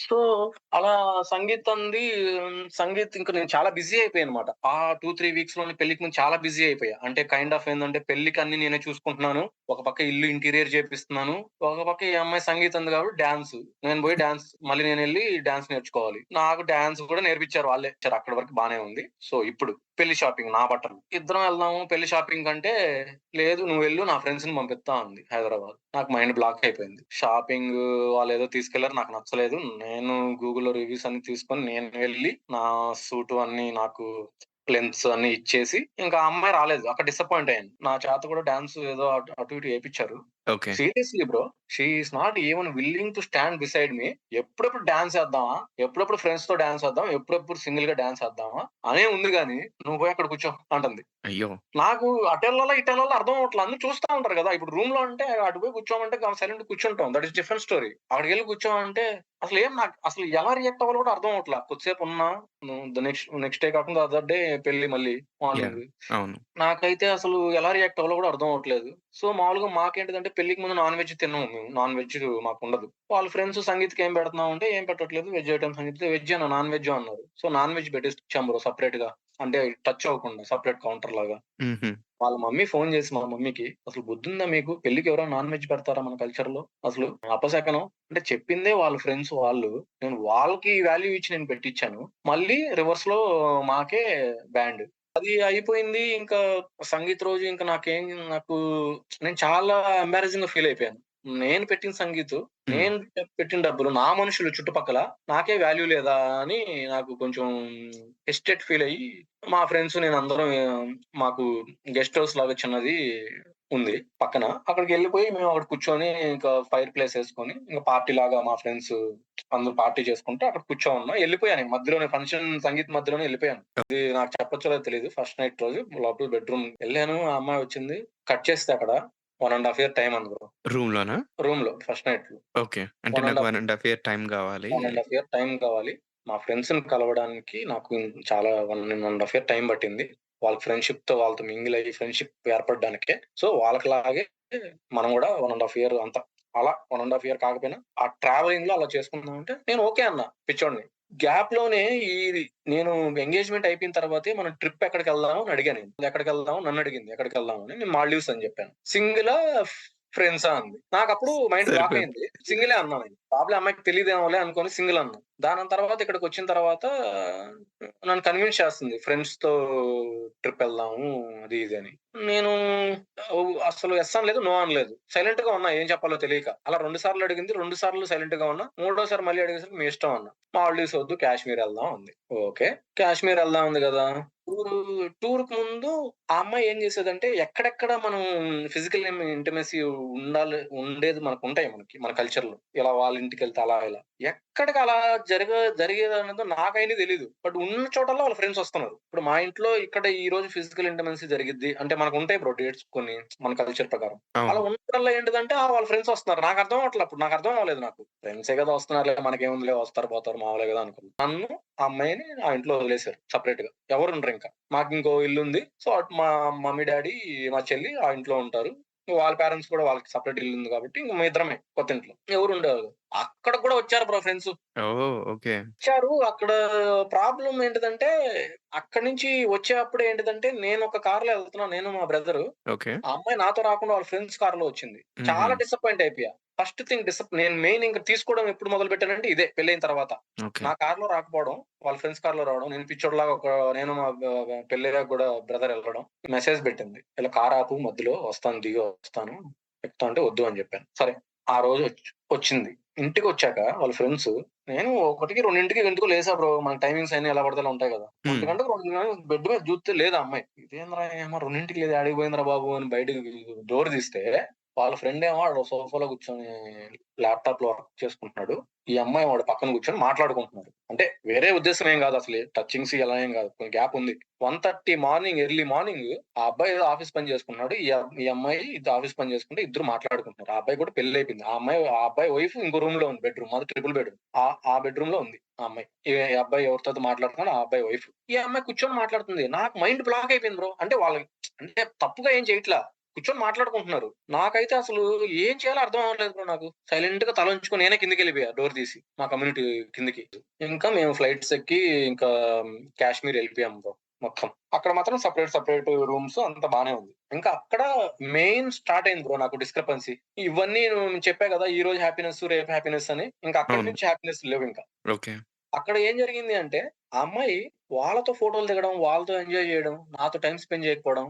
So, అలా సంగీత్ ఇంక నేను చాలా బిజీ అయిపోయానన్నమాట. ఆ 2, 3 వీక్స్‌లోనే పెళ్ళికి ముందు చాలా బిజీ అయిపోయా. అంటే కైండ్ ఆఫ్ ఏందంటే పెళ్ళికి అన్నీ నేనే చూసుకుంటున్నాను. ఒక పక్క ఇల్లు ఇంటీరియర్ చేపిస్తున్నాను. ఒక పక్క ఈ అమ్మాయి సంగీతంది కాబట్టి డాన్స్. నేను పోయి మళ్ళీ నేనెళ్లి డాన్స్ నేర్చుకోవాలి. నాకు డాన్స్ కూడా నేర్పించారు వాళ్ళే. అక్కడి వరకు బానే ఉంది. సో, ఇప్పుడు పెళ్లి షాపింగ్ నా బట్టలు. ఇద్దరం వెళ్దాము పెళ్లి షాపింగ్ అంటే, లేదు నువ్వెళ్ళు నా ఫ్రెండ్స్‌ని పంపిత్తా అంది హైదరాబాద్. నాకు మైండ్ బ్లాక్ అయిపోయింది. షాపింగ్ వాళ్ళేదో తీసుకెళ్లారు నాకు నచ్చలేదు. నేను గూగుల్‌లో రివ్యూస్ అన్ని తీసుకొని నేను వెళ్లి నా సూటు అన్నీ నాకు లెన్స్ అన్నీ ఇచ్చేసి ఇంకా ఆ అమ్మాయి రాలేదు. అక్కడ డిసప్పాయింట్ అయ్యాను. నా చేత కూడా డాన్స్ ఏదో అటు అటు ఇటు ఏపిచ్చారు. Okay. Seriously bro. She is not even willing to stand beside me. ఎప్పుడెప్పుడు డాన్స్ ఏద్దామా? ఎప్పుడెప్పుడు ఫ్రెండ్స్‌తో డాన్స్ ఏద్దాం? ఎప్పుడెప్పుడు సింగిల్‌గా డాన్స్ ఏద్దామా? అనే ఉంది గాని, "నువ్వు పోయి అక్కడ కూర్చో" అంటుంది. అయ్యో! నాకు అటెళ్ళాలా, ఇటెళ్ళాలా అర్థం అవ్వట్ల. అందరూ చూస్తా ఉంటారు గదా! ఇప్పుడు రూమ్‌లో అంటే అటు పోయి కూర్చోమంటే సైలెంట్‌గా కూర్చుంటాం. That is different story. అక్కడికెళ్లి కూర్చోమంటే నాకు అసలు ఎలా రియాక్ట్ అవ్వాలో కూడా అర్థం అవ్వట్ల. కొద్దిసేపు ఉన్నా నెక్స్ట్ డే కాకుండా అదర్ డే పెళ్లి మళ్ళీ యాహ్! మార్నింగ్. అవును. నాకైతే అసలు ఎలా రియాక్ట్ అవ్వాలో కూడా అర్థం అవ్వట్లేదు. సో, మామూలుగా మాకేంటిదంటే పెళ్ళికి ముందు నాన్ వెజ్ తినము మేము. నాన్ వెజ్ మాకుండదు. వాళ్ళ ఫ్రెండ్స్ సంగీత్‌కి ఏం పెడుతున్నావు అంటే, "ఏం పెట్టట్లేదు. వెజ్ ఐటెమ్స్" అని చెప్తే, "వెజ్ అన్నా నాన్ వెజ్జు" అన్నారు. సో, నాన్ వెజ్ పెట్టేసిచ్చాం బ్రో సెపరేట్‌గా. అంటే టచ్ అవ్వకుండా సెపరేట్ కౌంటర్ లాగా. హుహు. వాళ్ళ మమ్మీ ఫోను జేసి మా మమ్మీకి, "అసలు బుద్ధుందా మీకు? పెళ్ళికి ఎవరైనా నాన్ వెజ్ పెడతారా మన కల్చర్‌లో? అసలు అపశకనం." అంటే చెప్పిందే వాళ్ళ ఫ్రెండ్స్ వాళ్ళు. నేను వాళ్ళకి వాల్యూ ఇచ్చి నేను పెట్టిచ్చాను. మళ్ళీ రివర్స్‌లో మాకే బ్యాడ్. అది అయిపోయింది. ఇంకా సంగీత్ రోజు ఇంక నాకు నేను చాలా ఎంబారసింగ్‌గా ఫీల్ అయిపోయాను. నేను పెట్టిన సంగీతు, హ్మ్. నేను పెట్టిన డబ్బులు, నా మనుషులు చుట్టుపక్కల నాకే వాల్యూ లేదా అని నాకు కొంచెం హెసిటేట్ ఫీల్ అయ్యి, మా ఫ్రెండ్స్ నేనందరం మాకు గెస్ట్ హౌస్ లాగా చిన్నది ఉంది పక్కన. అక్కడికెళ్ళిపోయి మేము అక్కడ కూర్చొని ఇంకా ఫైర్ ప్లేస్ ఏసుకొని, ఇంక పార్టీ లాగా మా ఫ్రెండ్స్ అందరూ పార్టీ చేసుకుంటూ అక్కడ కూర్చోనున్నాం. ఎళ్ళిపోయాను మధ్యలోనే సంగీత్ మధ్యలోనే ఎళ్ళిపోయాను. ఇది నాకు చెప్పొచ్చో లేదో తెలీదు. ఫస్ట్ నైట్ రోజు లోపల బెడ్‌రూమ్ ఎళ్ళాను. ఆ అమ్మాయి వచ్చింది. కట్ చేస్తే అక్కడ 1 ½ ఇయర్ టైమ్ అంది బ్రో. రూమ్‌లోనా? రూమ్‌లో ఫస్ట్ నైట్‌లో. ఓకే. అంటే 1 నాకు ½ 1 ½ ఇయర్ టైమ్ గావాలి. 1 ½ ఇయర్ టైమ్ కావాలి. మా ఫ్రెండ్స్‌ని కలవడానికి నాకు చాలా 1 ½ ఇయర్ టైమ్ పట్టింది. వాళ్ళ వాళ్ళతో మింగిల్ అయ్యి ఫ్రెండ్‌షిప్ ఏర్పడడానికే. సో, వాళ్ళకిలాగే మనం గూడా 1 ½ ఇయర్ అలా 1 ½ ఇయర్ కాకపోయినా ఆ ట్రావెలింగ్‌లో అలా చేసుకుందాం అంటే నేను ఓకే అన్నా పిచ్చోడిని. గ్యాప్‌లోనే ఇది నేను ఎంగేజ్‌మెంట్ అయిపోయిన తర్వాతే మనం ట్రిప్ ఎక్కడికెళ్దాం అని అడిగా నేను. ఎక్కడికెళ్దాం నన్నడిగింది ఎక్కడికెళ్దాం అని. నేను మాల్దీవ్స్ అని జెప్పాను. సింగిలా? ఫ్రెండ్సా అంది. నాకప్పుడు మైండ్ బ్లాక్ సరిపోయింది. అయింది. సింగిలే అన్నా నేను. పాపంలే అమ్మాయికి తెలీదేమోలే అనుకోని సింగిల్ అన్నా. దాని తర్వాత ఇక్కడికొచ్చిన తర్వాత నన్ను కన్విన్స్ చేస్తుంది. ఫ్రెండ్స్‌తో ట్రిప్ ఎళ్దాము అది ఇది అని. నేను అసలు యెస్ అనలేదు. నో అనలేదు. సైలెంట్‌గా ఉన్నా ఏం చెప్పాలో తెలియక. అలా 2 సార్లు అడిగింది. 2 సార్లు సైలెంట్‌గా ఉన్నా. మూడోసారి మళ్ళీ అడిగేసరికి మీ ఇష్టం అన్నా. మాల్దీవ్స్ వద్దు కాశ్మీర్ ఎళ్దాం అంది. ఓకే. కాశ్మీర్ ఎళ్దాం అంది గదా! టూరు టూర్‌కి ముందు ఆ అమ్మాయి ఏం చేసేదంటే ఎక్కడెక్కడ మనం ఫిజికల్ ఇంటిమసీ ఉండేది మన కల్చర్‌లో. ఇలా వాళ్ళ ఇంటికెళ్తే అలా ఇలా. ఎక్కడికి అలా జరిగేదన్నది నాకైతే తెలీదు. బట్ ఉన్న చోటల్లో వాళ్ళ ఫ్రెండ్స్ వస్తున్నారు. ఇప్పుడు మా ఇంట్లో ఇక్కడ ఈరోజు ఫిజికల్ ఇంటిమసీ జరిగిద్ది. అంటే మనకుంటాయి బ్రో డేట్స్ కొన్ని మన కల్చర్ ప్రకారం. అలా అవును. ఉన్నప్పుడల్లా ఏంటిదంటే వాళ్ళ ఫ్రెండ్స్ వస్తున్నారు. నాకర్థం అవ్వట్లే అప్పుడు. నాకర్థం అవ్వలేదు నాకు. ఫ్రెండ్సే కదా వస్తున్నారులే మనకేముందిలే వస్తారు పోతారు మామూలే కదా అనుకున్నా. నన్ను ఆ అమ్మాయిని ఆ ఇంట్లో వదిలేసారు సెపరేట్‌గా. ఎవరుండరింక. మాకింకో ఇల్లుంది. సో, అటు మా మమ్మీ, డ్యాడీ, మా చెల్లి ఆ ఇంట్లో ఉంటారు. వాళ్ళ పేరెంట్స్ కూడా వాళ్ళకి సెపరేట్ ఇల్లుంది కాబట్టి ఇంక మేమిద్దరమే కొత్తింట్లో. ఎవరు ఉండేవాళ్ళు కాదు. అక్కడికి కూడా వచ్చారు బ్రో ఫ్రెండ్స్. ఓహ్! ఓకే. వచ్చారు. అక్కడ ప్రాబ్లమ్ ఏంటిదంటే, అక్కడి నుంచి వచ్చేప్పుడు ఏంటిదంటే, నేనొక కార్‌లో ఎళ్తున్నాను నేను, మా బ్రదరు. ఓకే. ఆ అమ్మాయి నాతో రాకుండా వాళ్ళ ఫ్రెండ్స్ కార్‌లో వచ్చింది. హుహు. చాలా డిసప్పాయింట్ అయిపోయా. ఫస్ట్ థింగ్ నేను మెయిన్ ఇంక తీసుకోవడం ఎప్పుడు మొదలుపెట్టానంటే ఇదే పెళ్లయిన తర్వాత. ఓకే. నా కార్‌లో రాకపోవడం, వాళ్ళ ఫ్రెండ్స్ కార్‌లో రావడం, నేను పిచ్చోడిలాగా నేను మా పెళ్ళయ్యాక గూడా బ్రదర్ ఎళ్ళడం. మెసేజ్ పెట్టింది. ఇలా కార్ ఆపు మధ్యలో వస్తాను దిగి వస్తాను. ఎక్కుతా అంటే వద్దు అని జెప్పాను. సరే. ఆ రోజు వచ్చింది. ఇంటికొచ్చాక వాళ్ళ ఫ్రెండ్స్ నేను 1కి 2కి ఎందుకో లేసా బ్రో. మన టైమింగ్స్ అయన్నీ ఎలా పడితే అలా ఉంటాయి గదా! హ్మ్. 1 గంటకు 2 బెడ్ మీద చూత్తే లేదు ఆ అమ్మాయి. ఇదేందిరా ఏమో 2కి లేదు యాడికి పోయిందిరా బాబు అని బయటకి డోర్ తీస్తే, వాళ్ళ ఫ్రెండ్ ఏమో ఆడ సోఫాలో కూర్చొని ల్యాప్‌టాప్‌లో వర్క్ చేసుకుంటున్నాడు. ఈ అమ్మాయి వాడు పక్కన కూర్చొని మాట్లాడుకుంటున్నారు. అంటే వేరే ఉద్దేశ్యం ఏం గాదు అసలు. టచింగ్స్ ఇలా ఏం గాదు. కొంచెం గ్యాప్ ఉంది. 1:30 ఎర్లీ మార్నింగ్ ఆ అబ్బాయి ఏదో ఆఫీస్ పని చేసుకుంటున్నాడు. ఈ అమ్మాయి ఇది ఆఫీస్ పని చేసుకుంటే ఇద్దరు మాట్లాడుకుంటున్నారు. ఆ అబ్బాయి కూడా పెళ్లయిపోయింది. ఆ అబ్బాయి వైఫ్ ఇంకో రూమ్‌లో ఉంది బెడ్‌రూమ్. మాది ట్రిపుల్ బెడ్‌రూమ్. ఆ బెడ్‌రూమ్‌లో ఉంది ఆ అమ్మాయి. ఈ అబ్బాయి ఎవరితోతో మాట్లాడుతున్నాడో ఆ అబ్బాయి వైఫ్. ఈ అమ్మాయి కూర్చొని మాట్లాడుతుంది. నాకు మైండ్ బ్లాక్ అయిపోయింది బ్రో. అంటే తప్పుగా ఏం చేయట్లా. కూర్చొని మాట్లాడుకుంటున్నారు. నాకైతే అసలు ఏం చేయాలో అర్థం అవ్వట్లేదు బ్రో నాకు. సైలెంట్‌గా తలంచుకొని నేనే కిందకెళ్ళిపోయా డోర్ తీసి. మా కమ్యూనిటీ కిందకి. ఇంకా మేము ఫ్లైట్స్ ఎక్కి ఇంకా కాశ్మీర్ ఎళ్ళిపోయాం బ్రో మొత్తం. అక్కడ మాత్రం సెపరేట్ రూమ్స్ అంతా బానే ఉంది. ఇంకా అక్కడ మెయిన్ స్టార్ట్ అయింది బ్రో నాకు డిస్క్రిపెన్సీ. ఇవన్నీ నేను చెప్పా గదా! ఈరోజు హ్యాపీనెస్, రేపు హ్యాపీనెస్ అని. ఇంకా అక్కడి అవును. నుంచి హ్యాపీనెస్ లేవింక. ఓకే. అక్కడ ఏం జరిగింది అంటే, ఆ అమ్మాయి వాళ్ళతో ఫోటోలు దిగడం, వాళ్ళతో ఎంజాయ్ జేయడం, నాతో టైమ్ స్పెండ్ జేయకపోవడం,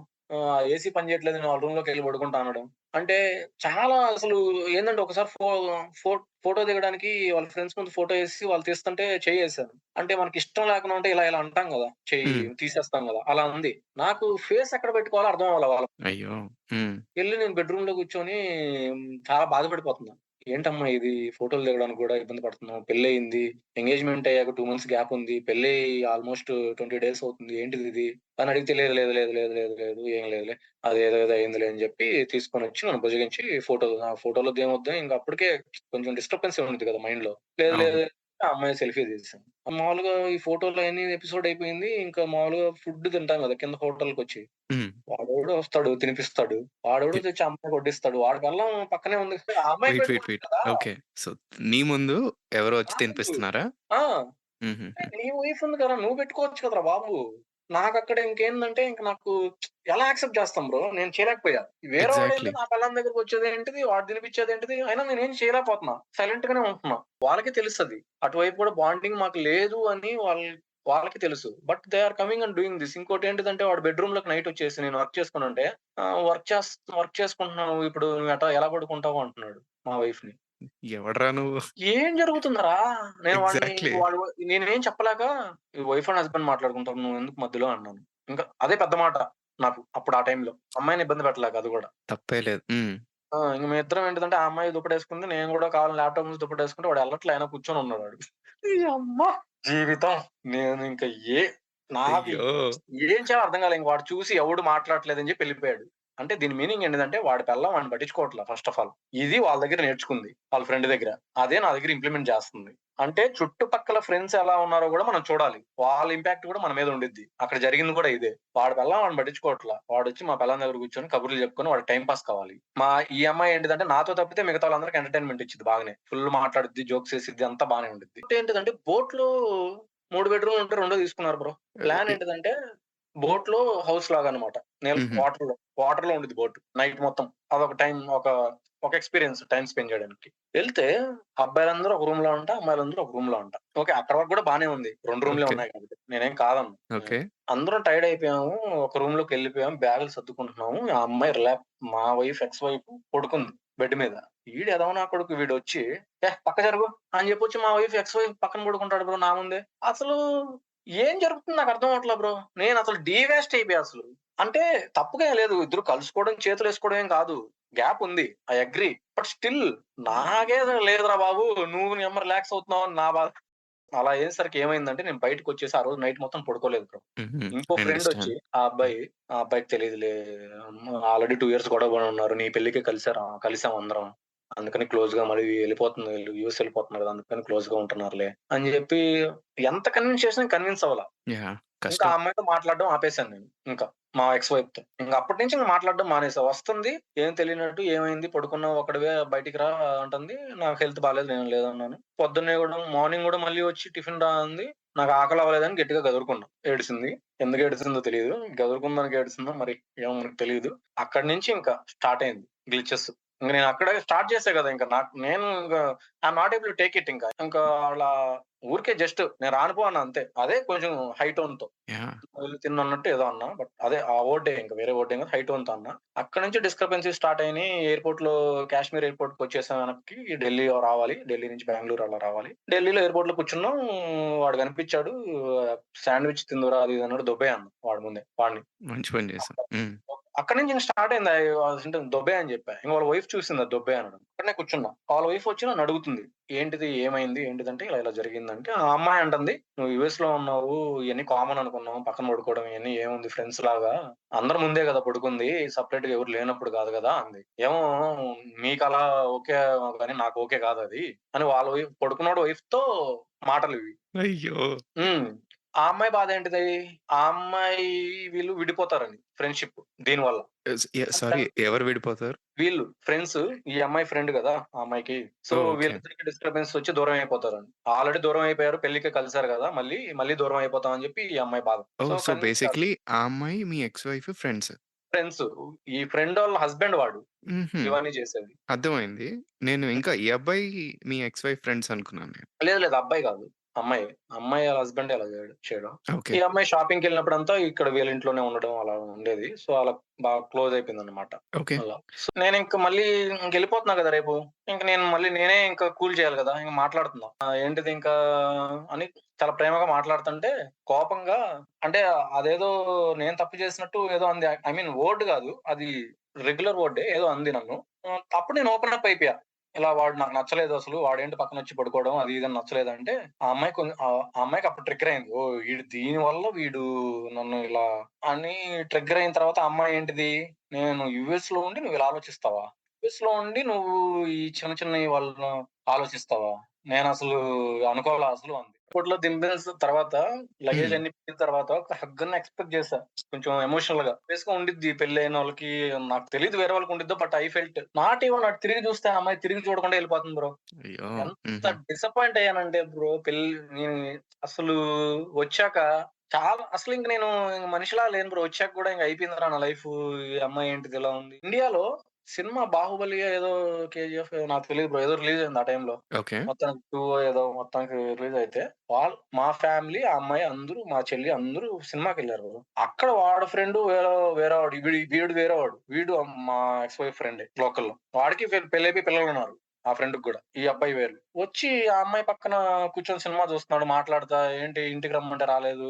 ఏసీ పని జేయట్లేదని వాళ్ళ రూమ్‌లోకెళ్ళి పడుకుంటా అనడం. అంటే చాలా అసలు ఏందంటే ఒకసారి ఫో ఫోటో దిగడానికి వాళ్ళ ఫ్రెండ్స్ ముందు ఫోటో ఏసి వాళ్ళు తీస్తుంటే చెయ్యేశాను. అంటే మనకిష్టం లేకుండా ఉంటే ఇలా ఇలా అంటాం గదా! చెయ్యి హ్మ్. తీసేస్తాం గదా! అలా ఉంది. నాకు ఫేస్ ఎక్కడ పెట్టుకోవాలో అర్థం అవ్వల వాళ్ళ అయ్యో! హ్మ్. ఎళ్లి నేను బెడ్‌రూమ్‌లో కూర్చొని చాలా బాధపడిపోతున్నా. ఏంటమ్మా ఇది ఫోటోలు దిగడానికి గూడా ఇబ్బంది పడుతున్నావు. పెళ్లయింది. ఎంగేజ్‌మెంట్ అయ్యాక 2 మంత్స్ గ్యాప్ ఉంది. పెళ్లయి ఆల్‌మోస్ట్ 20 డేస్ అవుతుంది. ఏంటిదిది? అని అడిగితే లేదు, లేదు, లేదు, లేదు, లేదు, లేదు. ఏం లేదులే. అదేదో ఏదో అయిందిలే అని జెప్పి తీసుకొనొచ్చి నన్ను బుజ్జగించి ఆ ఫోటోలొద్దేమొద్దు. ఇంక అప్పటికే కొంచెం డిస్టర్బెన్సీ ఉండిద్ది గదా మైండ్‌లో. లేదు, అవును. లేదు ఆ అమ్మాయి సెల్ఫీ తీసేసాను. మామూలుగా ఈ ఫోటోలు అయన్నీ ఎపిసోడ్ అయిపోయింది. ఇంకా మామూలుగా ఫుడ్ తింటాం గదా! కింద హోటల్‌కొచ్చి. హ్మ్. వాడెవడో వస్తాడు తినిపిస్తాడు. వాడెవడో ఎ తెచ్చి ఆ అమ్మాయికి వడ్డిస్తాడు. వాడి పెళ్ళాం పక్కనే ఉంది. ఆ అమ్మాయికి వెయిట్, వెయిట్, పెట్టుకోవచ్చు వెయిట్. కదా! ఓకే. సో, నీ ముందు ఎవరో వచ్చి కాదు. తినిపిస్తున్నారా? ఆ! హుహుహు. నీ వైఫ్ ఉంది కదా! నువ్వు పెట్టుకోవచ్చు కదరా బాబు! నాకక్కడ ఇంకేందంటే ఇంక నాకు ఎలా యాక్సెప్ట్ చేస్తాం బ్రో? నేను చేయలేకపోయా. వేరే వాడెళ్లి ఎగ్జాక్ట్‌లీ. నా పెళ్ళాం దగ్గరికొచ్చేదేంటిది, వాడు తినిపిచ్చేదేంటిది, అయినా నేనేం చేయలేకపోతున్నా. సైలెంట్ గానే ఉంటున్నా. వాళ్ళకి తెలుసది. అటువైపు కూడా బాండింగ్ మాకు లేదు అని వాళ్ళకి తెలుసు. But they are coming and doing this. ఇంకోటేంటిదంటే వాడు బెడ్‌రూమ్‌లోకి నైటొచ్చేసి నేను వర్క్ చేసుకొనుంటే వర్క్ చేసుకుంటున్నావు. ఇప్పుడు నువ్వు ఎలా పడుకుంటావు అంటున్నాడు మా వైఫ్‌ని. ఎవడ్రా నువ్వు? ఏం జరుగుతుందిరా? నేను వాడిని ఎగ్జాక్ట్‌లీ. వాడు నేనేం చెప్పలేక వైఫ్ అండ్ హస్బాండ్ మాట్లాడుకుంటారు. నువ్వెందుకు మధ్యలో అన్నాను. ఇంకా అదే పెద్ద మాట నాకు అప్పుడు ఆ టైంలో. అమ్మాయిని ఇబ్బంది పెట్టలేక అది గూడా. తప్పే లేదు. హ్మ్. ఇంక మేమిద్దరం ఏంటిదంటే ఆ అమ్మాయి దుప్పటేసుకుంది. నేను గూడా కావాలని ల్యాప్‌టాప్ నుంచి దుప్పటేసుకుంటే వాడు ఎళ్ళట్లే అయినా కూర్చొనున్నాడు వాడు. యమ్మ! జీవితం నేనింక ఏ నాకు అయ్యో! ఏం చేయాలో అర్థం కాలే. ఇంక వాడు చూసి ఎవడు మాట్లాడట్లేదని చెప్పి ఎళ్ళిపోయాడు. అంటే దీని మీనింగ్ ఏంటిదంటే వాడి పెళ్ళాం వాడిని పట్టించుకోవట్ల ఫస్ట్ ఆఫ్ ఆల్. ఇది వాళ్ళ దగ్గర నేర్చుకుంది. వాళ్ళ ఫ్రెండ్ దగ్గర. అదే నా దగ్గర ఇంప్లిమెంట్ చేస్తుంది. అంటే చుట్టుపక్కల ఫ్రెండ్స్ ఎలా ఉన్నారో గూడా మనం చూడాలి. వాళ్ళ ఇంపాక్ట్ గూడా మన మీద ఉండిద్ది. అక్కడ జరిగింది గూడా ఇదే. వాడి పెళ్ళాం వాడిని పట్టించుకోవట్ల. వాడొచ్చి మా పెళ్ళాం దగ్గర కూర్చొని కబుర్లు చెప్పుకొని వాడికి టైమ్ పాస్ కావాలి. ఈ అమ్మాయి ఏంటిదంటే నాతో తప్పితే మిగతా వాళ్ళందరికి ఎంటర్‌టైన్‌మెంట్ ఇచ్చిద్ది బాగానే. ఫుల్ మాట్లాడిద్ది, జోక్స్ ఏసిద్ది అంతా బానే ఉండిద్ది. ఇంకోటేంటిదంటే బోట్‌లో 3 బెడ్‌రూమ్‌లు ఉంటే రెండో తీసుకున్నారు బ్రో. ఆహ్, ప్లాన్ ఎ ఏంటిదంటే బోట్‌లో హౌస్ లాగనమాట. హుహు. వాటర్‌లో ఉండిద్ది బోట్. నైట్ మొత్తం. అదొక ఒక ఎక్స్‌పీరియన్స్ టైమ్ స్పెండ్ చేయడానికి. ఎళ్తే అబ్బాయిలందరూ ఒక రూమ్‌లో ఉంటా, అమ్మాయిలందరూ ఒక రూమ్‌లో ఉంటా. ఓకే. అక్కడి వరకు కూడా బానే ఉంది. 2 రూమ్‌లే ఓకే. ఉన్నాయి కాబట్టి. నేనేం కాదనను. ఓకే. అందరం టైర్డ్ అయిపోయాము. ఒక రూమ్‌లోకెళ్ళిపోయాము. బ్యాగులు సర్దుకుంటున్నాము. ఆ అమ్మాయి మా వైఫ్ ఎక్స్ వైఫ్ పడుకుంది బెడ్ మీద. ఈడు ఎదవ నా కొడుకు వీడొచ్చి పక్క జరుగు అని చెప్పొచ్చి మా ఎక్స్ వైఫ్ పక్కన పడుకుంటాడు బ్రో నా ముందే. అసలు ఏం జరుగుతుందో నాకు అర్థం అవ్వట్లా బ్రో. నేనసలు డీవేస్ట్ అయిపోయా అసలు. అంటే తప్పుగా ఏం లేదు. ఇద్దరు కలుసుకోవడం, చేతులేసుకోవడం ఏం కాదు. గ్యాప్ ఉంది. I agree. బట్ స్టిల్ నాకే లేదురా బాబు. నువ్వు నీ యమ్మ రిలాక్స్ అవుతున్నావు అని నా బాధ. అలా అయ్యేసరికి ఏమైందంటే నేను బయటకొచ్చేసి ఆ రోజు నైట్ మొత్తం పడుకోలేదు బ్రో. హుహు. ఇంకో ఐ ఫ్రెండొచ్చి అండర్‌స్టాండ్. ఆ అబ్బాయికి తెలీదులే ఆల్రెడీ 2 ఇయర్స్ గొడవ పడి ఉన్నారు. నీ పెళ్ళికే కలిసాం అందరం. అందుకని క్లోజ్‌గా మళ్ళీ ఎళ్ళిపోతుంది వీళ్ళు యూఎస్ ఎళ్ళిపోతున్నారు కదా! అందుకని క్లోజ్‌గా ఉంటున్నారులే అని జెప్పి ఎంత కన్విన్స్ చేసినా కన్విన్స్ అవ్వల. యాహ్! ఇంకా ఆ కష్టం. అమ్మాయితో మాట్లాడడం ఆపేసాను నేను. ఇంకా మా ఎక్స్ వైఫ్‌తో. ఇంక అప్పటి నుంచి ఇంక మాట్లాడడం మానేసా. వస్తుంది ఏం తెలియనట్టు "ఏమైంది పడుకున్నావు ఒక్కడివే బయటికి రా" అంటుంది. నాకు హెల్త్ బాలేదు నేను లేదన్నాను. పొద్దున్నే గూడా మార్నింగ్ గూడా మళ్ళీ వచ్చి టిఫిన్ రా అంది. నాకు ఆకలి అవ్వలేదని గట్టిగా గదురుకున్నా. ఏడిసింది. ఎందుకు ఏడిసిందో తెలీదు. గదురుకుందానికి ఏడిసిందో మరి ఏమో మనకు తెలీదు. అక్కడి నుంచి ఇంకా స్టార్ట్ అయింది గ్లిచెస్. ఇంక నేను అక్కడే స్టార్ట్ చేశా గదా! ఇంక నేను ఇంక I'm not able to take it ఇంకా. ఇంకా అలా ఊరికే జస్ట్ నేను రాను పో అన్నా అంతే. అదే కొంచెం హై టోన్‌తో. యాహ్! వెళ్లి తిన్నన్నట్టు ఏదో అన్నా. బట్ అదే ఆ వర్డే ఇంక వేరే వర్డ్ ఏం కాదు. హై టోన్‌తో అన్నా. అక్కడి నుంచి డిస్క్రపెన్సీస్ స్టార్ట్ అయినియి. కాశ్మీర్ ఎయిర్‌పోర్ట్‌కొచ్చేసాం వెనక్కి. ఢిల్లీ రావాలి. ఢిల్లీ నుంచి బెంగుళూరు అలా రావాలి. ఢిల్లీలో ఎయిర్‌పోర్ట్‌లో కూర్చున్నాం. వాడు కనిపించాడు. శాండ్‌విచ్ తిందువురా అది ఇది అన్నాడు. దొబ్బేయన్నా వాడి ముందే వాడిని. మంచి పని చేశావు. హ్మ్. అక్కడి నుంచి ఇంక స్టార్ట్ అయింది. అంటే దొబ్బే అని చెప్పా. ఇంక వాళ్ళ వైఫ్ చూసింది అది దొబ్బే అనడం. అక్కడనే కూర్చున్నా. వాళ్ళ వైఫ్ వచ్చి నన్ను అడుగుతుంది. ఏంటిది? ఏమైంది? ఏంటిదంటే ఇలా ఇలా జరిగిందంటే, ఆ అమ్మాయి అంటుంది, "నువ్వు యూఎస్‌లో ఉన్నావు. ఇయన్నీ కామన్ అనుకున్నాం. పక్కన పడుకోవడం ఇయన్నీ ఏముంది ఫ్రెండ్స్ లాగా. అందరి ముందే కదా పడుకుంది. సెపరేట్‌గా ఎవరు లేనప్పుడు కాదు కదా!" అంది. ఏమో మీకలా ఓకే గాని నాకు ఓకే కాదది అని వాళ్ళ వైఫ్ పడుకున్నోడి వైఫ్‌తో మాటలివి. అయ్యో! హ్మ్. ఆ అమ్మాయి బాధేంటిది? ఆ అమ్మాయి వీళ్ళు విడిపోతారని ఫ్రెండ్‌షిప్ దీనివల్ల. అంటే సారీ ఎవరు విడిపోతారు? వీళ్ళు ఫ్రెండ్స్ ఈ అమ్మాయి ఫ్రెండ్ గదా! ఆ అమ్మాయికి. సో, ఓహ్! ఓకే. వీళ్ళిద్దరికి డిస్టర్బెన్స్ వచ్చి దూరం అయిపోతారని. ఆల్రెడీ దూరం అయిపోయారు. పెళ్ళికి కలిసారు గదా! మళ్ళీ దూరం అయిపోతాం అని జెప్పి ఈ అమ్మాయి బాధ. సో, ఓహ్! సో, కన్విన్స్ చేస్తా బేసిక్‌లీ ఆ అమ్మాయి మీ ఎక్స్ వైఫ్ ఫ్రెండ్స్. ఫ్రెండ్స్. ఈ ఫ్రెండోళ్ళ హస్బెండ్ వాడు. హుహు. ఇవన్నీ చేసేది. అర్థమైంది. నేను ఇంకా ఈ అబ్బాయి మీ ఎక్స్ వైఫ్ ఫ్రెండ్స్ అనుకున్నాను నేను. లేదు. అబ్బాయి గాదు. అమ్మాయే. అమ్మాయి ఆళ్ళ హస్బెండే అలా చేయడం. ఓకే. ఈ అమ్మాయి షాపింగ్‌కెళ్ళినప్పుడంతా ఇక్కడ వీళ్ళ ఇంట్లోనే ఉండడం అలా ఉండేది. సో, అలా బాగా క్లోజ్ అయిపోయిందన్నమాట. ఓకే. అలా. సో, నేనింక మళ్ళీ ఇంకెళ్ళిపోతున్నా గదా! రేపు. ఇంక నేనే ఇంకా కూల్ చేయాలి గదా! ఇంక మాట్లాడుతున్నా. ఏంటిది ఇంకా అని చాలా ప్రేమగా మాట్లాడుతుంటే కోపంగా అంటే అదేదో నేను తప్పు చేసినట్టు ఏదో అంది. ఐ మీన్ వర్డ్ గాదు. అది రెగ్యులర్ వర్డే ఏదో అంది నన్ను. అప్పుడు నేను ఓపెన్ అప్ అయిపోయా. ఇలా వాడు నాకు నచ్చలేదసలు. వాడేంటి పక్కనొచ్చి పడుకోవడం అది ఇది అని నచ్చలేదంటే, ఆ అమ్మాయికి అప్పుడు ట్రిగ్గర్ అయింది. ఓహ్! వీడు నన్ను ఇలా అని ట్రిగ్గర్ అయిన తర్వాత ఆ అమ్మాయి ఏంటిది, నేను యూఎస్‌లో ఉండి నువ్వు ఇలా ఆలోచిస్తావా? యూఎస్‌లో ఉండి నువ్వు ఈ చిన్న చిన్నయి వాళ్ళను ఆలోచిస్తావా? నేనసలు అనుకోలా అసలు అంది. ఎయిర్‌పోర్ట్‌లో దింపేసిన తర్వాత లగేజ్ హ్మ్. అన్ని పెట్టిన తర్వాత ఒక హగ్ అన్న ఎక్స్‌పెక్ట్ చేశా. కొంచెం ఎమోషనల్‌గా. ఆబ్వియస్‌గా ఉండిద్ది పెళ్లయినోళ్ళకి నాకు తెలీదు వేరే వాళ్ళకి ఉండిద్దో but I felt. Not even అటు తిరిగి చూస్తే ఆ అమ్మాయి తిరిగి చూడకుండా ఎళ్ళిపోతుంది బ్రో. అయ్యో! ఎంత హుహు. డిసప్పాయింట్ అయ్యానంటే బ్రో నేను అసలు వచ్చాక అసలింక నేను మనిషిలా లేను బ్రో. వచ్చాక గూడా ఇంక అయిపోయిందిరా నా లైఫు. ఈ అమ్మాయి ఏంటిది ఇలా ఉంది. ఇండియాలో సినిమా 'బాహుబలి' ఏదో 'కేజీఎఫ్' నాకు తెలీదు బ్రో. ఏదో రిలీజ్ అయింది ఆ టైంలో. ఓకే. మొత్తానికి 2 ఏదో మొత్తానికి రిలీజ్ అయితే మా ఫ్యామిలీ, ఆ అమ్మాయి అందరూ మా చెల్లి అందరూ సినిమాకెళ్లారు బ్రో. అక్కడ వాడి ఫ్రెండ్ వేరేవాడు. వీడు వేరేవాడు. మా ఎక్స్ వైఫ్ ఫ్రెండే లోకల్‌లో. వాడికి పెళ్లయిపోయి పిల్లలున్నారు. ఆ ఫ్రెండ్‌కి గూడా. ఈ అబ్బాయి వేరు. వచ్చి ఆ అమ్మాయి పక్కన కూర్చొని సినిమా చూస్తున్నాడు మాట్లాడుతా. ఏంటి ఇంటికి రమ్మంటే రాలేదు.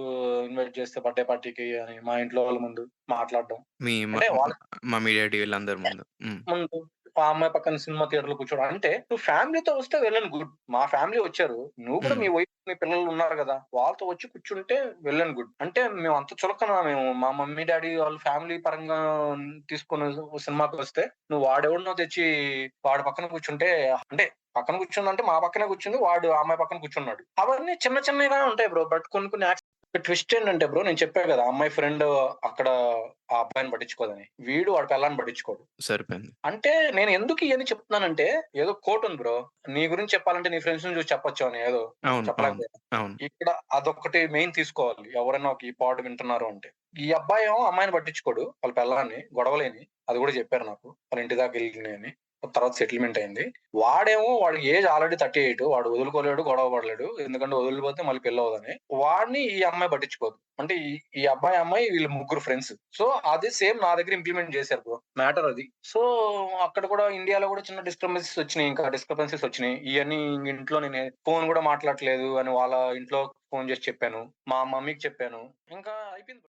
ఇన్వైట్ చేస్తే బర్త్‌డే పార్టీకి అని మా ఇంట్లో వాళ్ళ ముందు మాట్లాడడం. మీ అంటే వాళ్ళ మమ్మీ, డ్యాడీ వీళ్ళందరి ముందు. హ్మ్. ముందు ఆ అమ్మాయి పక్కన సినిమా థియేటర్‌లో కూర్చోవడం. అంటే నువ్వు ఫ్యామిలీతో వస్తే వెల్ అండ్ గుడ్. మా ఫ్యామిలీ వచ్చారు. నువ్వు కూడా హ్మ్. మీ వైఫ్, మీ పిల్లలు ఉన్నారు గదా! వాళ్ళతో వచ్చి కూర్చుంటే వెల్ అండ్ గుడ్. అంటే మేము అంత చులకన మా మమ్మీ, డ్యాడీ వాళ్ళు ఫ్యామిలీ పరంగా తీసుకొని సినిమాకొస్తే నువ్వు వాడెవడినో తెచ్చి వాడి పక్కన కూర్చుంటే అంటే పక్కన కూర్చుందంటే మా పక్కనే కూర్చుంది. వాడు ఆ అమ్మాయి పక్కన కూర్చున్నాడు. అవన్నీ చిన్న చిన్నవిగానే ఉంటాయి బ్రో. బట్ కొన్ని కొన్ని ట్విస్ట్ ఏంటంటే బ్రో నేను చెప్పా గదా! ఆ అమ్మాయి ఫ్రెండ్ అక్కడ ఆ అబ్బాయిని పట్టించుకోదని. వాడి పెళ్ళాన్ని పట్టించుకోడు. సరిపోయింది. అంటే నేను ఎందుకు ఇయన్నీ చెప్తున్నానంటే, ఏదో కోట్ ఉంది బ్రో. నీ గురించి చెప్పాలంటే నీ ఫ్రెండ్స్‌ని చూసి చెప్పొచ్చు అని ఏదో అవును. అవును. చెప్పలేకపోయాను. అవును. ఇక్కడ అదొక్కటి మెయిన్ తీసుకోవాలి. ఎవరైనా ఈ పాడ్ వింటున్నారు అంటే. ఈ అబ్బాయేమో అమ్మాయిని పట్టించుకోడు. వాళ్ళ పెళ్ళాన్ని గొడవలని. అది కూడా చెప్పారు నాకు. వాళ్ళ ఇంటి దాకా ఎళ్ళినాయని. తర్వాత సెటిల్‌మెంట్ అయింది. వాడి ఏజ్ ఆల్రెడీ 38 వాడు వదులుకోలేడు, గొడవ పడలేడు. ఎందుకంటే వదిలిపోతే మళ్ళీ పెళ్లవ్వదని. వాడిని ఈ అమ్మాయి పట్టించుకోదు. అంటే ఈ అమ్మాయి వీళ్ళు ముగ్గురు ఫ్రెండ్స్. సో, అది సేమ్ నా దగ్గర ఇంప్లిమెంట్ చేశారు బ్రో. మ్యాటర్ అది. సో, అక్కడ కూడా ఇండియాలో కూడా చిన్న డిస్టర్బెన్సెస్ వచ్చినియి. ఇయన్నీ ఇంట్లో నేను ఫోన్ కూడా మాట్లాడట్లేదు అని వాళ్ళ ఇంట్లో ఫోన్ చేసి చెప్పాను. మా మమ్మీకి చెప్పాను. ఇంకా అయిపోయింది.